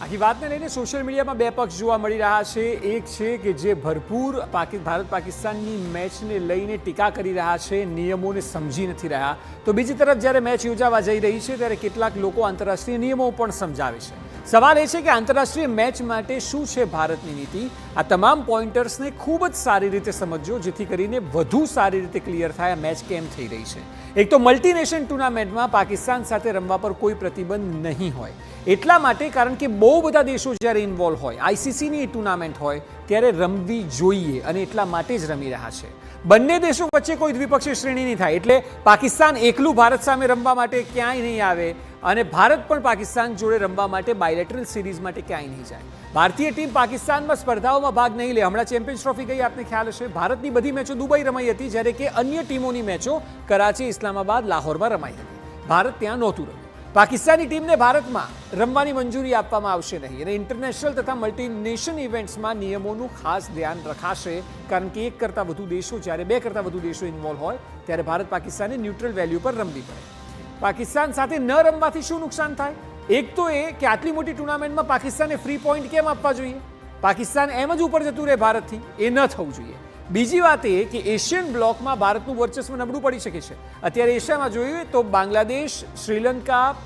આખી વાતને લઈને સોશિયલ મીડિયામાં બે પક્ષ જોવા મળી રહ્યા છે। એક છે કે જે ભરપૂર ભારત પાકિસ્તાનની મેચને લઈને ટીકા કરી રહ્યા છે, નિયમોને સમજી નથી રહ્યા, તો બીજી તરફ જ્યારે મેચ યોજાવા જઈ રહી છે ત્યારે કેટલાક લોકો આંતરરાષ્ટ્રીય નિયમો પણ સમજાવે છે। સવાલ એ છે કે આંતરરાષ્ટ્રીય મેચ માટે શું છે ભારતની નીતિ? આ તમામ પોઈન્ટર્સને ખૂબ જ સારી રીતે સમજજો, જેથી કરીને વધુ સારી રીતે ક્લિયર થાય આ મેચ કેમ થઈ રહી છે। એક તો મલ્ટીનેશન ટુર્નામેન્ટમાં પાકિસ્તાન સાથે રમવા પર કોઈ પ્રતિબંધ નહીં હોય, એટલા માટે કારણ કે બહુ બધા દેશો જ્યારે ઇન્વોલ્વ હોય, આઈસીસીની ટુર્નામેન્ટ હોય ત્યારે રમવી જોઈએ અને એટલા માટે જ રમી રહ્યા છે। બંને દેશો વચ્ચે કોઈ દ્વિપક્ષીય શ્રેણી નહીં થાય, એટલે પાકિસ્તાન એકલું ભારત સામે રમવા માટે ક્યાંય નહીં આવે અને ભારત પણ પાકિસ્તાન જોડે રમવા માટે બાયલેટરલ સિરીઝ માટે ક્યાંય નહીં જાય। ભારતીય ટીમ પાકિસ્તાનમાં સ્પર્ધાઓમાં ભાગ નહીં લે। હમણાં ચેમ્પિયન્સ ટ્રોફી ગઈ, આપને ખ્યાલ હશે, ભારતની બધી મેચો દુબઈ રમાઈ હતી, જ્યારે કે અન્ય ટીમોની મેચો કરાચી, ઇસ્લામાબાદ, લાહોરમાં રમાઈ હતી। ભારત ત્યાં નહોતું રમ્યું। પાકિસ્તાની ટીમને ભારતમાં રમવાની મંજૂરી આપવામાં આવશે નહીં અને ઇન્ટરનેશનલ તથા મલ્ટીનેશન ઇવેન્ટ્સમાં નિયમોનું ખાસ ધ્યાન રખાશે, કારણ કે એક કરતાં વધુ દેશો, જ્યારે બે કરતાં વધુ દેશો ઇન્વોલ્વ હોય ત્યારે ભારત પાકિસ્તાને ન્યુટ્રલ વેલ્યુ પર રમવી પડે। પાકિસ્તાન સાથે ન રમવાથી શું નુકસાન થાય? એક તો એ કે આટલી મોટી ટુર્નામેન્ટમાં પાકિસ્તાને ફ્રી પોઈન્ટ કેમ આપવા જોઈએ? પાકિસ્તાન એમ જ ઉપર જતું રહે ભારતથી, એ ન થવું જોઈએ। બીજી વાત એ કે એશિયન બ્લોકમાં ભારતનું વર્ચસ્વ નબળું પડી શકે છે। અત્યારે એશિયામાં જોઈએ તો બાંગ્લાદેશ, શ્રીલંકા,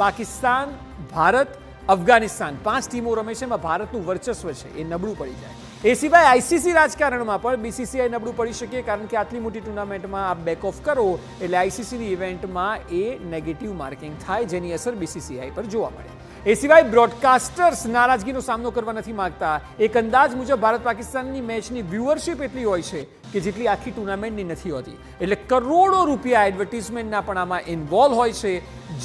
પાકિસ્તાન, ભારત, અફઘાનિસ્તાન 5 ટીમો રમે છે, એમાં ભારતનું વર્ચસ્વ છે એ નબળું પડી જાય। એ સિવાય આઈસીસી રાજકારણમાં પણ બીસીસીઆઈ નબળું પડી શકે, કારણ કે આટલી મોટી ટુર્નામેન્ટમાં આપ બેક ઓફ કરો એટલે આઈસીસીની ઇવેન્ટમાં એ નેગેટિવ માર્કિંગ થાય, જેની અસર બીસીસીઆઈ પર જોવા મળે। એ સિવાય બ્રોડકાસ્ટર્સ નારાજગીનો સામનો કરવા નથી માંગતા। એક અંદાજ મુજબ ભારત પાકિસ્તાનની મેચની વ્યુઅરશિપ એટલી હોય છે કે જેટલી આખી ટુર્નામેન્ટની નથી હોતી, એટલે કરોડો રૂપિયા એડવર્ટિઝમેન્ટના પણ આમાં ઇન્વોલ્વ હોય છે,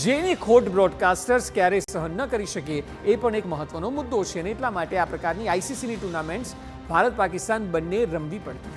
જેની ખોટ બ્રોડકાસ્ટર્સ ક્યારેય સહન ન કરી શકે, એ પણ એક મહત્વનો મુદ્દો છે અને એટલા માટે આ પ્રકારની આઈસીસીની ટુર્નામેન્ટ્સ ભારત પાકિસ્તાન બંને રમવી પડતી